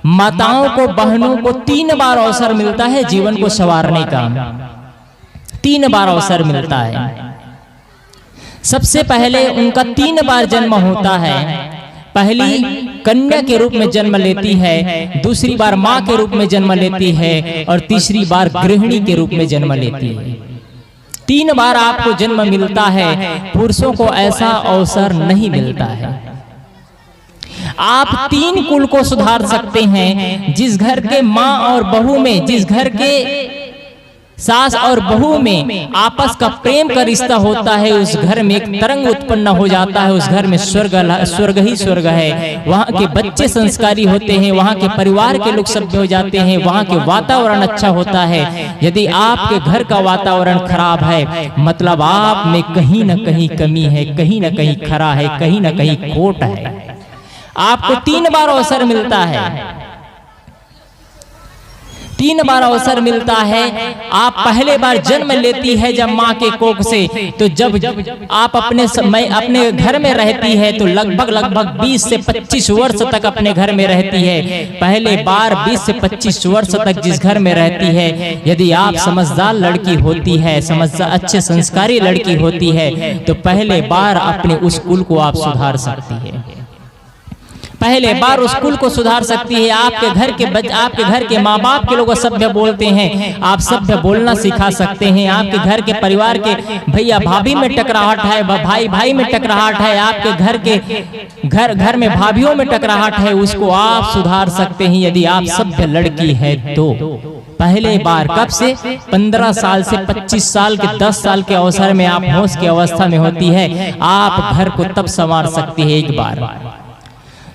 माताओं को, बहनों को 3 बार अवसर मिलता है जीवन को संवारने का। 3 बार अवसर मिलता है। सबसे पहले उनका 3 बार जन्म होता है। पहली कन्या के रूप में जन्म लेती है, दूसरी बार मां के रूप में जन्म लेती है और तीसरी बार गृहिणी के रूप में जन्म लेती है। 3 बार आपको जन्म मिलता है। पुरुषों को ऐसा अवसर नहीं मिलता है। आप 3 कुल को सुधार सकते हैं। जिस घर के मां और बहू में, जिस घर के सास और बहू में आपस का प्रेम का रिश्ता होता है, उस घर में एक तरंग उत्पन्न हो जाता है। उस घर में स्वर्ग ही स्वर्ग है। वहाँ के बच्चे संस्कारी होते हैं, वहाँ के परिवार के लोग सभ्य हो जाते हैं, वहाँ के वातावरण अच्छा होता है। यदि आपके घर का वातावरण खराब है, मतलब आप में कहीं न कहीं कमी है, कहीं न कहीं खरा है, कहीं न कहीं खोट है। आपको 3 बार अवसर मिलता है। 3 बार अवसर मिलता है। आप पहले बार जन्म लेती है जब माँ के कोख से, तो जब आप अपने घर में रहती है तो लगभग 20 से 25 वर्ष तक अपने घर में रहती है। पहले बार 20 से 25 वर्ष तक जिस घर में रहती है, यदि आप समझदार लड़की होती है, समझदार अच्छे संस्कारी लड़की होती है, तो पहले बार अपने उस कुल को आप सुधार सकती है। पहले बार उस कुल को सुधार सकती है। आपके घर के माँ बाप के लोग सभ्य बोलते हैं, आप सभ्य बोलना सिखा सकते हैं। आपके घर के परिवार के भैया भाभी में टकराहट है, भाई भाई में टकराहट है, आपके घर में भाभीियों में टकराहट है, उसको आप सुधार सकते हैं यदि आप सभ्य लड़की है तो। पहले बार कब से? 15 साल से 25 साल के 10 साल के अवसर में आप होश की अवस्था में होती है, आप घर को तब संवार सकती है एक बार।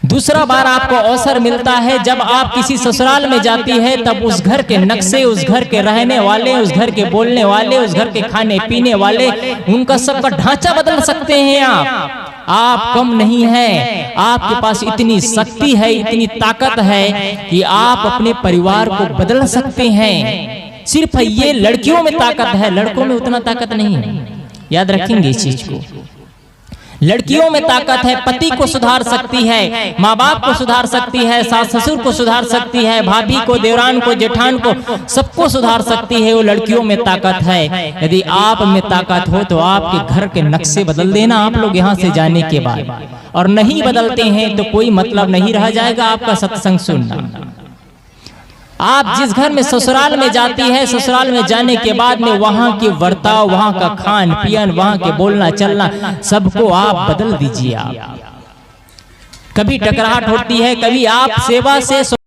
दूसरा बार आपको अवसर मिलता है जब आप किसी ससुराल में जाती है, तब उस घर के नक्शे, उस घर के रहने वाले, उस घर के बोलने वाले, उस घर के खाने पीने वाले, उनका सबका ढांचा बदल सकते हैं आप कम नहीं है। आपके पास इतनी शक्ति है, इतनी ताकत है कि आप अपने परिवार को बदल सकते हैं। सिर्फ ये लड़कियों में ताकत है, लड़कों में उतना ताकत नहीं है। याद रखेंगे इस चीज को। लड़कियों में ताकत है। पति को सुधार सकती है, माँ बाप को सुधार सकती है, सास ससुर को सुधार सकती है, भाभी को, देवरान को, जेठान को, सबको सुधार सकती है। वो लड़कियों में ताकत है। यदि आप में ताकत हो तो आपके घर के नक्शे बदल देना आप लोग यहाँ से जाने के बाद। और नहीं बदलते हैं तो कोई मतलब नहीं रह जाएगा आपका सत्संग सुनना। आप जिस घर में ससुराल में जाती है, ससुराल में जाने के बाद में वहाँ की वर्ताव, वहाँ का खान पियन, वहाँ के बोलना चलना, सबको आप बदल दीजिए। आप कभी टकराहट होती है, कभी आप सेवा से